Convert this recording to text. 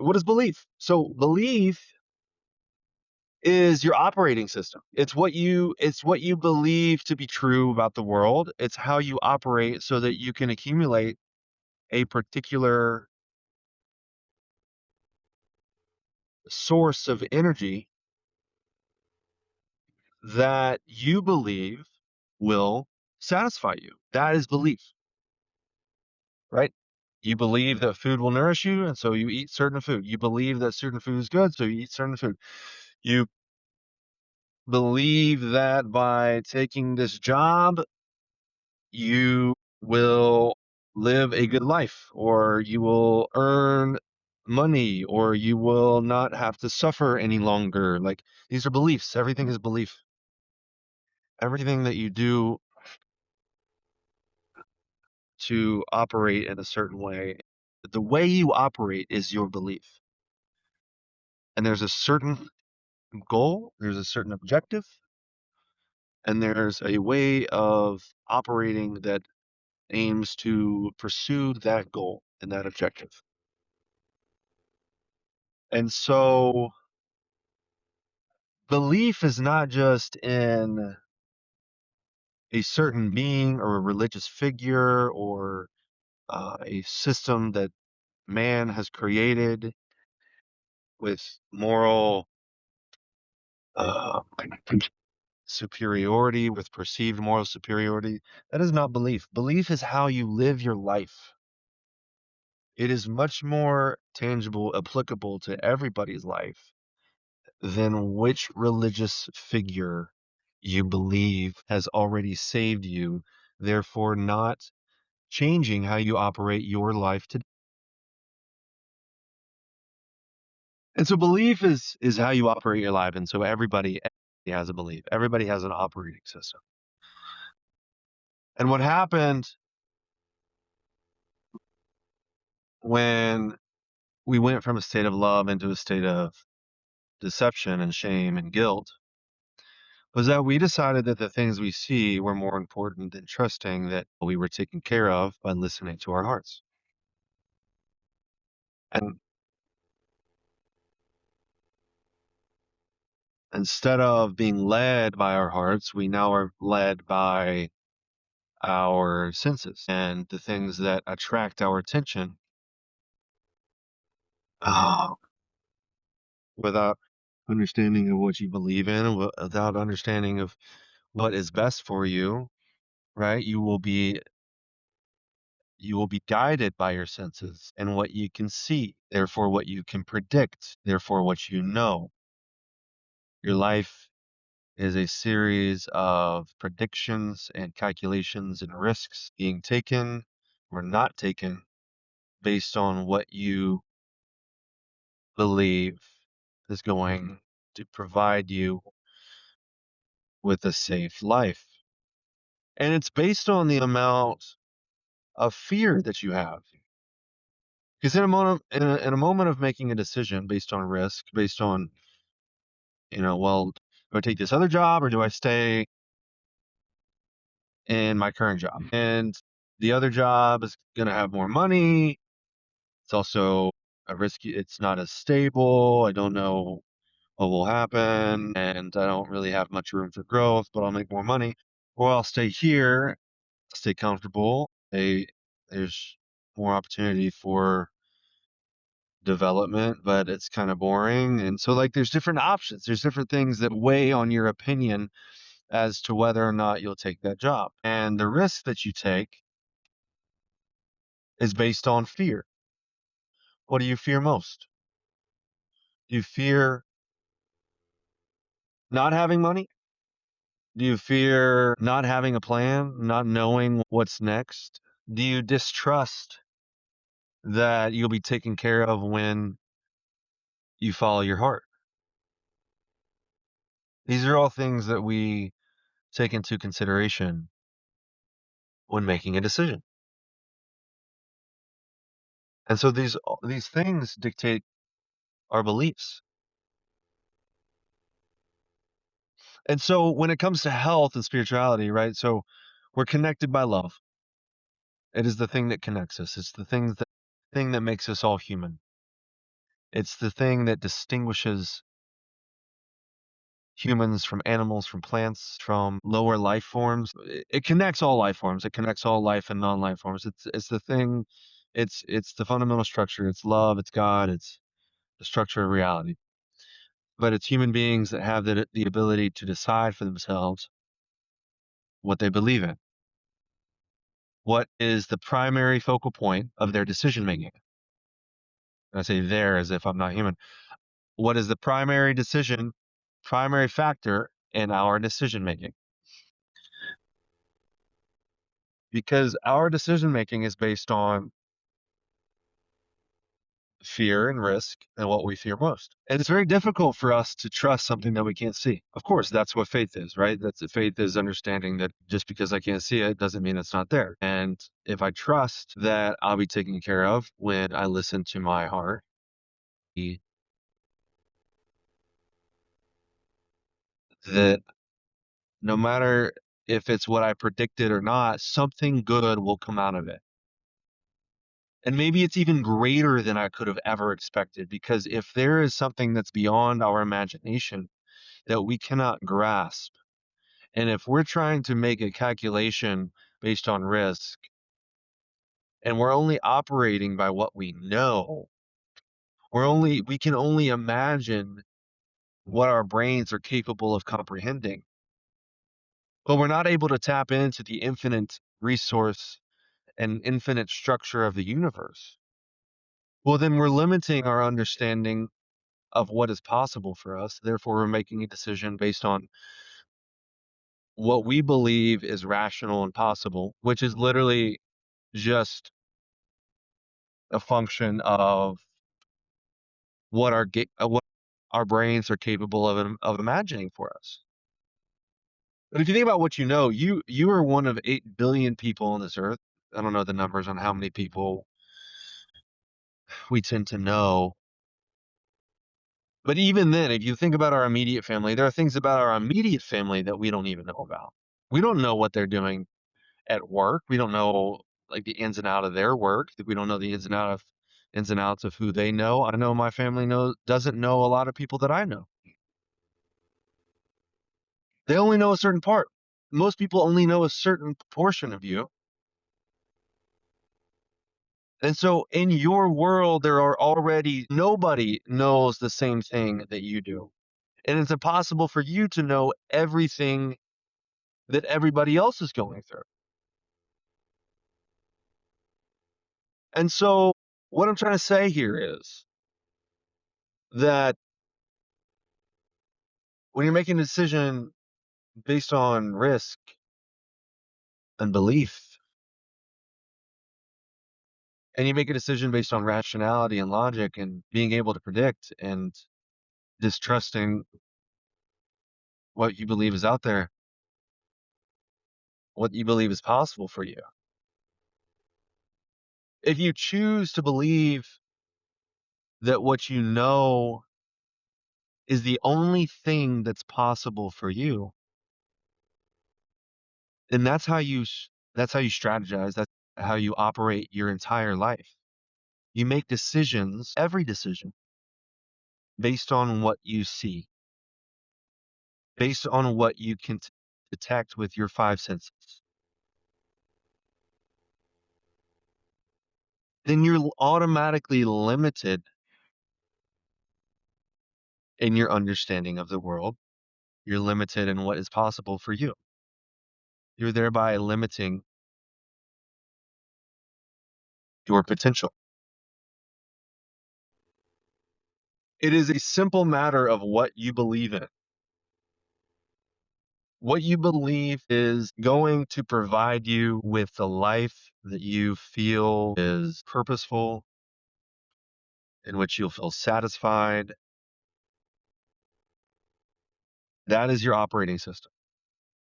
What is belief? So belief is your operating system. It's what you believe to be true about the world. It's how you operate so that you can accumulate a particular source of energy that you believe will satisfy you. That is belief, right? You believe that food will nourish you, and so you eat certain food. You believe that certain food is good, so you eat certain food. You believe that by taking this job, you will live a good life, or you will earn money, or you will not have to suffer any longer. Like, these are beliefs. Everything is belief. Everything that you do to operate in a certain way, the way you operate is your belief. And there's a certain goal, there's a certain objective, and there's a way of operating that aims to pursue that goal and that objective. And so belief is not just in a certain being or a religious figure or a system that man has created with moral uh, superiority, with perceived moral superiority. That is not belief. Belief is how you live your life. It is much more tangible, applicable to everybody's life than which religious figure you believe has already saved you, therefore not changing how you operate your life today. And so belief is how you operate your life. And so everybody has a belief. Everybody has an operating system. And what happened when we went from a state of love into a state of deception and shame and guilt was that we decided that the things we see were more important than trusting that we were taken care of by listening to our hearts. And instead of being led by our hearts, we now are led by our senses and the things that attract our attention, uh, without understanding of what you believe in, without understanding of what is best for you, right? You will be guided by your senses and what you can see, therefore what you can predict, therefore what you know. Your life is a series of predictions and calculations and risks being taken or not taken based on what you believe is going to provide you with a safe life. And it's based on the amount of fear that you have. Because in a moment of making a decision based on risk, based on, well, do I take this other job or do I stay in my current job? And the other job is going to have more money. It's also a risky, it's not as stable. I don't know what will happen, and I don't really have much room for growth, but I'll make more money. Or I'll stay here, stay comfortable. There's more opportunity for development, but it's kind of boring. And so, like, there's different options. There's different things that weigh on your opinion as to whether or not you'll take that job. And the risk that you take is based on fear. What do you fear most? Do you fear not having money? Do you fear not having a plan, not knowing what's next? Do you distrust that you'll be taken care of when you follow your heart? These are all things that we take into consideration when making a decision. And so these things dictate our beliefs. And so when it comes to health and spirituality, right? So we're connected by love. It is the thing that connects us. It's the thing that makes us all human. It's the thing that distinguishes humans from animals, from plants, from lower life forms. It connects all life forms. It connects all life and non-life forms. It's the thing. It's the fundamental structure. It's love. It's God. It's the structure of reality. But it's human beings that have the ability to decide for themselves what they believe in. What is the primary focal point of their decision making? I say there as if I'm not human. What is the primary factor in our decision making? Because our decision making is based on fear and risk and what we fear most. And it's very difficult for us to trust something that we can't see. Of course, that's what faith is, right? Faith is understanding that just because I can't see it doesn't mean it's not there. And if I trust that I'll be taken care of when I listen to my heart, that no matter if it's what I predicted or not, something good will come out of it. And maybe it's even greater than I could have ever expected, because if there is something that's beyond our imagination that we cannot grasp, and if we're trying to make a calculation based on risk, and we're only operating by what we know, we can only imagine what our brains are capable of comprehending. But we're not able to tap into the infinite resource and infinite structure of the universe. Well, then we're limiting our understanding of what is possible for us. Therefore, we're making a decision based on what we believe is rational and possible, which is literally just a function of what our brains are capable of imagining for us. But if you think about what you are one of 8 billion people on this earth. I don't know the numbers on how many people we tend to know. But even then, if you think about our immediate family, there are things about our immediate family that we don't even know about. We don't know what they're doing at work. We don't know like the ins and out of their work. We don't know the ins and outs of who they know. I know my family doesn't know a lot of people that I know. They only know a certain part. Most people only know a certain portion of you. And so in your world, there are already nobody knows the same thing that you do. And it's impossible for you to know everything that everybody else is going through. And so what I'm trying to say here is that when you're making a decision based on risk and belief, and you make a decision based on rationality and logic and being able to predict and distrusting what you believe is out there, what you believe is possible for you. If you choose to believe that what you know is the only thing that's possible for you, then that's how you strategize. That's how you operate your entire life. You make decisions, every decision, based on what you see, based on what you can detect with your five senses. Then you're automatically limited in your understanding of the world. You're limited in what is possible for you. You're thereby limiting your potential. It is a simple matter of what you believe in. What you believe is going to provide you with the life that you feel is purposeful, in which you'll feel satisfied. That is your operating system.